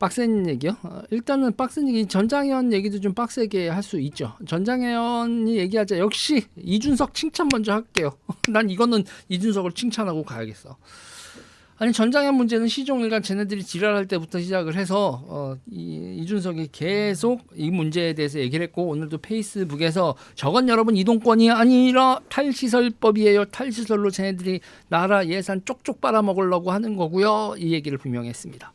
빡센 얘기요? 일단은 빡센 얘기, 전장현 얘기도 좀 빡세게 할 수 있죠. 전장현이 얘기하자. 역시 이준석 칭찬 먼저 할게요. 난 이거는 이준석을 칭찬하고 가야겠어. 아니, 전장현 문제는 시종일관 쟤네들이 지랄할 때부터 시작을 해서 이준석이 계속 이 문제에 대해서 얘기를 했고, 오늘도 페이스북에서 저건 여러분 이동권이 아니라 탈시설법이에요. 탈시설로 쟤네들이 나라 예산 쪽쪽 빨아먹으려고 하는 거고요. 이 얘기를 분명히 했습니다.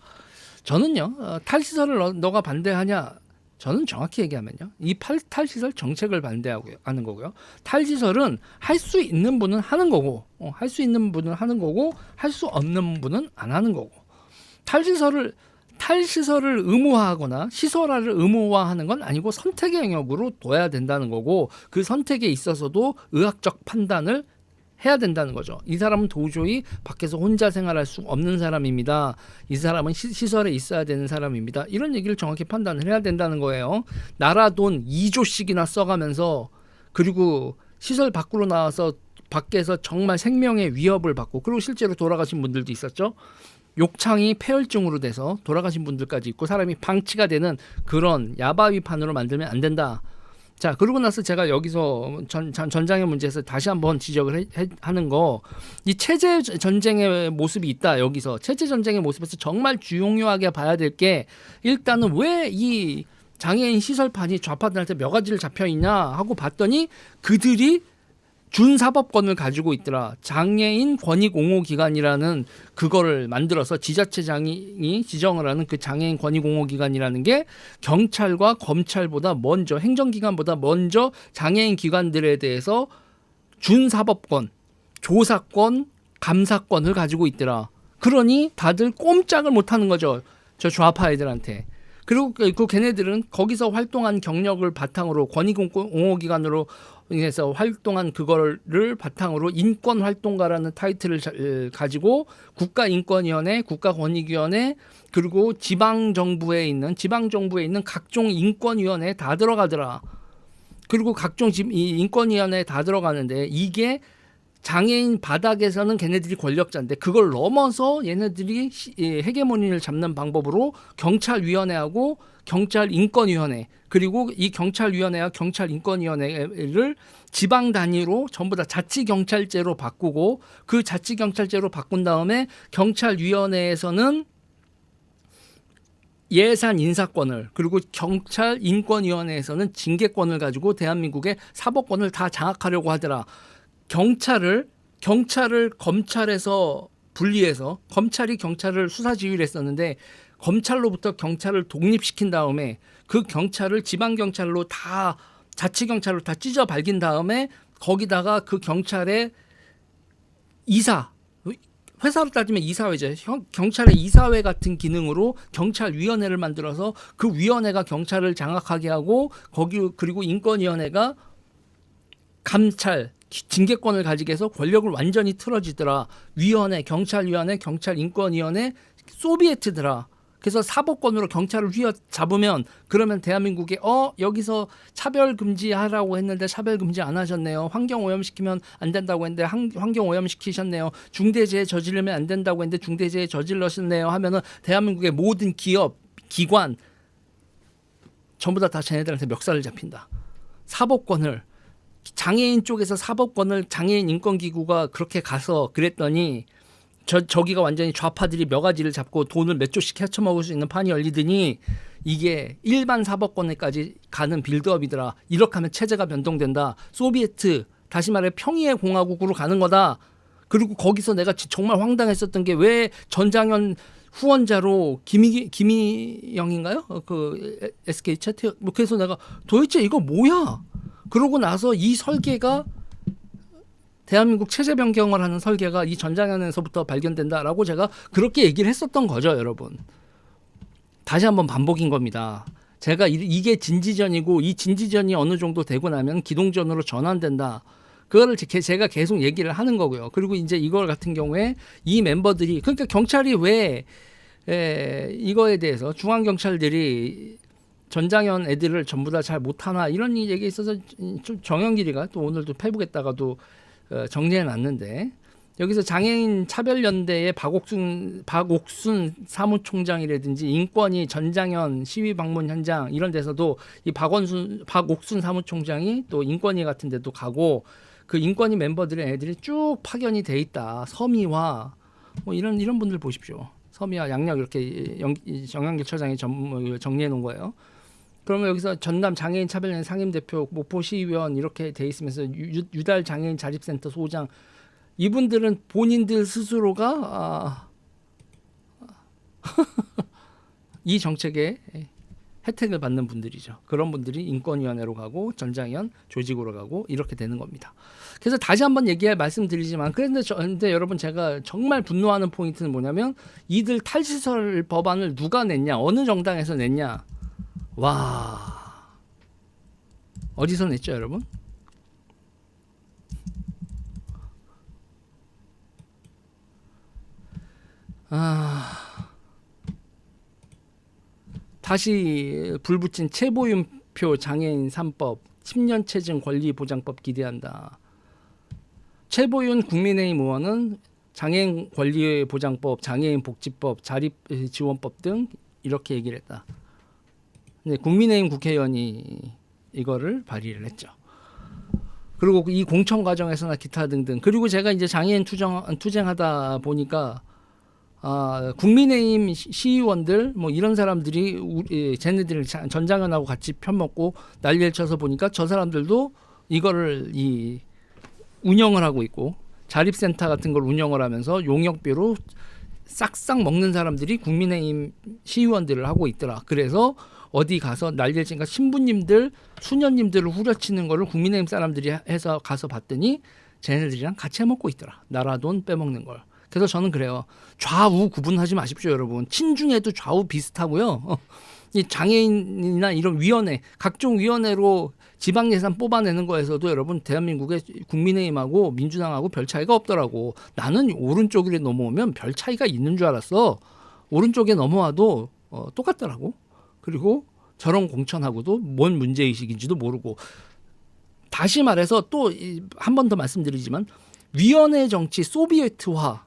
저는요, 탈시설을 너가 반대하냐? 저는 정확히 얘기하면요, 이 탈시설 정책을 반대하고 하는 거고요. 탈시설은 할 수 있는 분은 하는 거고, 할 수 있는 분은 하는 거고, 할 수 없는 분은 안 하는 거고. 탈시설을 의무화하거나 시설화를 의무화하는 건 아니고 선택의 영역으로 둬야 된다는 거고, 그 선택에 있어서도 의학적 판단을 해야 된다는 거죠. 이 사람은 도저히 밖에서 혼자 생활할 수 없는 사람입니다. 이 사람은 시설에 있어야 되는 사람입니다. 이런 얘기를 정확히 판단을 해야 된다는 거예요. 나라 돈 2조씩이나 써가면서, 그리고 시설 밖으로 나와서 밖에서 정말 생명의 위협을 받고, 그리고 실제로 돌아가신 분들도 있었죠. 욕창이 폐혈증으로 돼서 돌아가신 분들까지 있고, 사람이 방치가 되는 그런 야바위판으로 만들면 안 된다. 자, 그러고 나서 제가 여기서 전장의 문제에서 다시 한번 지적을 하는 거, 이 체제 전쟁의 모습이 있다. 여기서 체제 전쟁의 모습에서 정말 중요하게 봐야 될 게, 일단은 왜 이 장애인 시설판이 좌파들한테 몇 가지를 잡혀 있냐 하고 봤더니, 그들이 준사법권을 가지고 있더라. 장애인 권익옹호기관이라는 그거를 만들어서 지자체장이 지정을 하는 그 장애인 권익옹호기관이라는 게 경찰과 검찰보다 먼저, 행정기관보다 먼저 장애인 기관들에 대해서 준사법권, 조사권, 감사권을 가지고 있더라. 그러니 다들 꼼짝을 못하는 거죠, 저 좌파 애들한테. 그리고 그 걔네들은 거기서 활동한 경력을 바탕으로, 권익옹호기관으로 해서 활동한 그거를 바탕으로 인권활동가라는 타이틀을 가지고 국가인권위원회, 국가권익위원회, 그리고 지방정부에 있는 각종 인권위원회에 다 들어가더라. 그리고 각종 인권위원회에 다 들어가는데, 이게 장애인 바닥에서는 걔네들이 권력자인데, 그걸 넘어서 얘네들이 헤게모니를 잡는 방법으로 경찰위원회하고 경찰인권위원회, 그리고 이 경찰위원회와 경찰인권위원회를 지방 단위로 전부 다 자치경찰제로 바꾸고, 그 자치경찰제로 바꾼 다음에 경찰위원회에서는 예산 인사권을, 그리고 경찰인권위원회에서는 징계권을 가지고 대한민국의 사법권을 다 장악하려고 하더라. 경찰을 검찰에서 분리해서, 검찰이 경찰을 수사 지휘를 했었는데, 검찰로부터 경찰을 독립시킨 다음에 그 경찰을 지방경찰로 다, 자치경찰로 다 찢어 밝힌 다음에, 거기다가 그 경찰의 이사, 회사로 따지면 이사회죠. 경찰의 이사회 같은 기능으로 경찰위원회를 만들어서, 그 위원회가 경찰을 장악하게 하고, 그리고 인권위원회가 감찰, 징계권을 가지게 해서 권력을 완전히 틀어지더라. 위원회, 경찰위원회, 경찰인권위원회, 소비에트더라. 그래서 사법권으로 경찰을 휘어잡으면, 그러면 대한민국에 여기서 차별 금지하라고 했는데 차별 금지 안 하셨네요. 환경 오염시키면 안 된다고 했는데 환경 오염시키셨네요. 중대재해 저지르면 안 된다고 했는데 중대재해 저질렀네요 하면은, 대한민국의 모든 기업, 기관 전부 다 쟤네들한테 멱살을 잡힌다. 사법권을, 장애인 쪽에서 사법권을 장애인 인권기구가 그렇게 가서 그랬더니, 저기가 완전히 좌파들이 몇 가지를 잡고 돈을 몇 조씩 헤쳐먹을 수 있는 판이 열리더니, 이게 일반 사법권에까지 가는 빌드업이더라. 이렇게 하면 체제가 변동된다. 소비에트, 다시 말해 평의의 공화국으로 가는 거다. 그리고 거기서 내가 정말 황당했었던 게, 왜 전장현 후원자로 김희영인가요? 그 SK 채택, 뭐 그래서 내가 도대체 이거 뭐야? 그러고 나서 이 설계가, 대한민국 체제 변경을 하는 설계가 이 전장현에서부터 발견된다라고 제가 그렇게 얘기를 했었던 거죠, 여러분. 다시 한번 반복인 겁니다. 제가 이게 진지전이고, 이 진지전이 어느 정도 되고 나면 기동전으로 전환된다. 그거를 제가 계속 얘기를 하는 거고요. 그리고 이제 이걸 같은 경우에 이 멤버들이, 그러니까 경찰이 왜 이거에 대해서 중앙경찰들이 전장현 애들을 전부 다 잘 못하나, 이런 얘기에 있어서 좀 정영길이가 또 오늘도 페북에다가도 정리해 놨는데, 여기서 장애인 차별연대의 박옥순 사무총장이라든지 인권위 전장현 시위 방문 현장 이런 데서도 이 박옥순 사무총장이 또 인권위 같은 데도 가고 그 인권위 멤버들의 애들이 쭉 파견이 돼 있다. 서미화 뭐 이런 분들 보십시오. 서미화 양력 이렇게 정영길 처장이 정리해 놓은 거예요. 그러면 여기서 전남 장애인 차별연대 상임대표, 목포 시의원 이렇게 돼 있으면서 유달 장애인 자립센터 소장 이분들은 본인들 스스로가 이 정책에 혜택을 받는 분들이죠. 그런 분들이 인권위원회로 가고 전장현 조직으로 가고 이렇게 되는 겁니다. 그래서 다시 한번 말씀드리지만 그런데 여러분 제가 정말 분노하는 포인트는 뭐냐면 이들 탈시설 법안을 누가 냈냐, 어느 정당에서 냈냐. 와, 어디서 냈죠 여러분? 다시 불붙인 최보윤표 장애인 3법 10년 체증 권리보장법 기대한다. 최보윤 국민의힘 의원은 장애인 권리보장법, 장애인 복지법, 자립지원법 등 이렇게 얘기를 했다. 네, 국민의힘 국회의원이 이거를 발의를 했죠. 그리고 이 공청 과정에서나 기타 등등. 그리고 제가 이제 장애인 투쟁하다 보니까 국민의힘 시의원들 뭐 이런 사람들이 쟤네들 전장현하고 같이 편먹고 난리를 쳐서 보니까 저 사람들도 이거를 운영을 하고 있고 자립센터 같은 걸 운영을 하면서 용역비로 싹싹 먹는 사람들이 국민의힘 시의원들을 하고 있더라. 그래서 어디 가서 난리를 치니까 신부님들, 수녀님들을 후려치는 거를 국민의힘 사람들이 해서 가서 봤더니 쟤네들이랑 같이 해먹고 있더라. 나라 돈 빼먹는 걸. 그래서 저는 그래요. 좌우 구분하지 마십시오, 여러분. 친중에도 좌우 비슷하고요. 이 장애인이나 이런 위원회, 각종 위원회로 지방 예산 뽑아내는 거에서도 여러분 대한민국의 국민의힘하고 민주당하고 별 차이가 없더라고. 나는 오른쪽으로 넘어오면 별 차이가 있는 줄 알았어. 오른쪽에 넘어와도 똑같더라고. 그리고 저런 공천하고도 뭔 문제의식인지도 모르고. 다시 말해서 또 한 번 더 말씀드리지만 위원회 정치 소비에트화,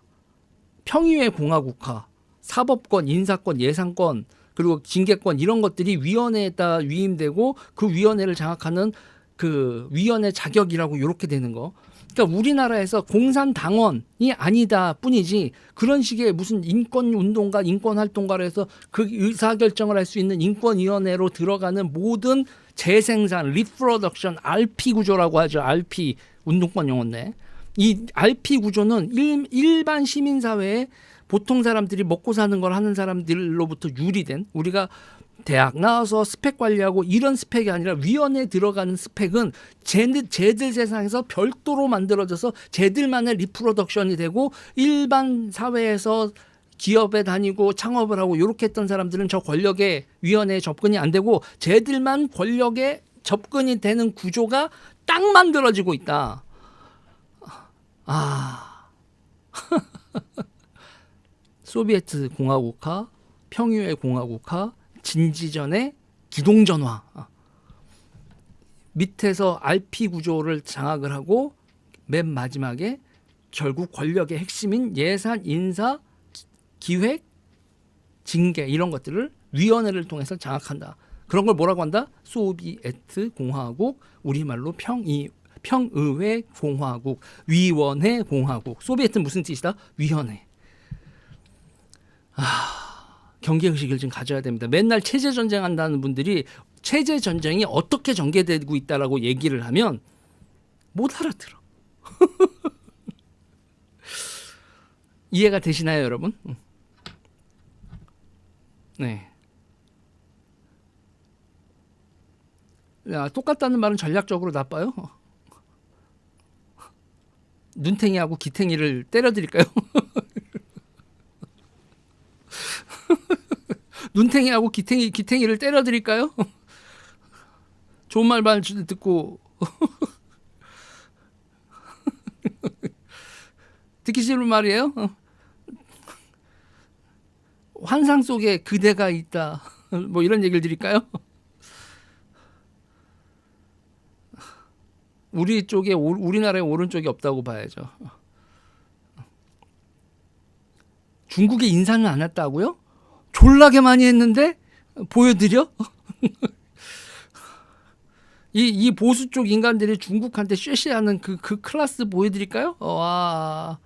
평의회 공화국화, 사법권, 인사권, 예산권 그리고 징계권 이런 것들이 위원회에다 위임되고 그 위원회를 장악하는 그 위원회 자격이라고 이렇게 되는 거. 그러니까 우리나라에서 공산당원이 아니다 뿐이지 그런 식의 무슨 인권운동가, 인권활동가로 해서 그 의사결정을 할 수 있는 인권위원회로 들어가는 모든 재생산, 리프로덕션, RP 구조라고 하죠. RP, 운동권 용어인데 이 RP 구조는 일반 시민사회에 보통 사람들이 먹고 사는 걸 하는 사람들로부터 유리된 우리가 대학 나와서 스펙 관리하고 이런 스펙이 아니라 위원회에 들어가는 스펙은 쟤들 세상에서 별도로 만들어져서 쟤들만의 리프로덕션이 되고 일반 사회에서 기업에 다니고 창업을 하고 이렇게 했던 사람들은 저 권력의 위원회에 접근이 안 되고 쟤들만 권력에 접근이 되는 구조가 딱 만들어지고 있다. 소비에트 공화국화, 평유의 공화국화, 진지전의 기동전화. 밑에서 RP 구조를 장악을 하고 맨 마지막에 결국 권력의 핵심인 예산, 인사, 기획, 징계 이런 것들을 위원회를 통해서 장악한다. 그런 걸 뭐라고 한다? 소비에트 공화국, 우리말로 평의회 공화국, 위원회 공화국. 소비에트는 무슨 뜻이다? 위원회. 경계의식을 좀 가져야 됩니다. 맨날 체제전쟁 한다는 분들이 체제전쟁이 어떻게 전개되고 있다라고 얘기를 하면 못 알아들어. 이해가 되시나요, 여러분? 네. 야, 똑같다는 말은 전략적으로 나빠요. 눈탱이하고 기탱이를 때려드릴까요? 눈탱이하고 기탱이를 때려드릴까요? 좋은 말만 듣고 듣기 싫은 말이에요. 환상 속에 그대가 있다. 뭐 이런 얘기를 드릴까요? 우리나라에 오른쪽이 없다고 봐야죠. 중국에 인사는 안 했다고요? 졸라게 많이 했는데 보여드려? 이 보수 쪽 인간들이 중국한테 쉐쉐하는 그 클래스 보여드릴까요? 와.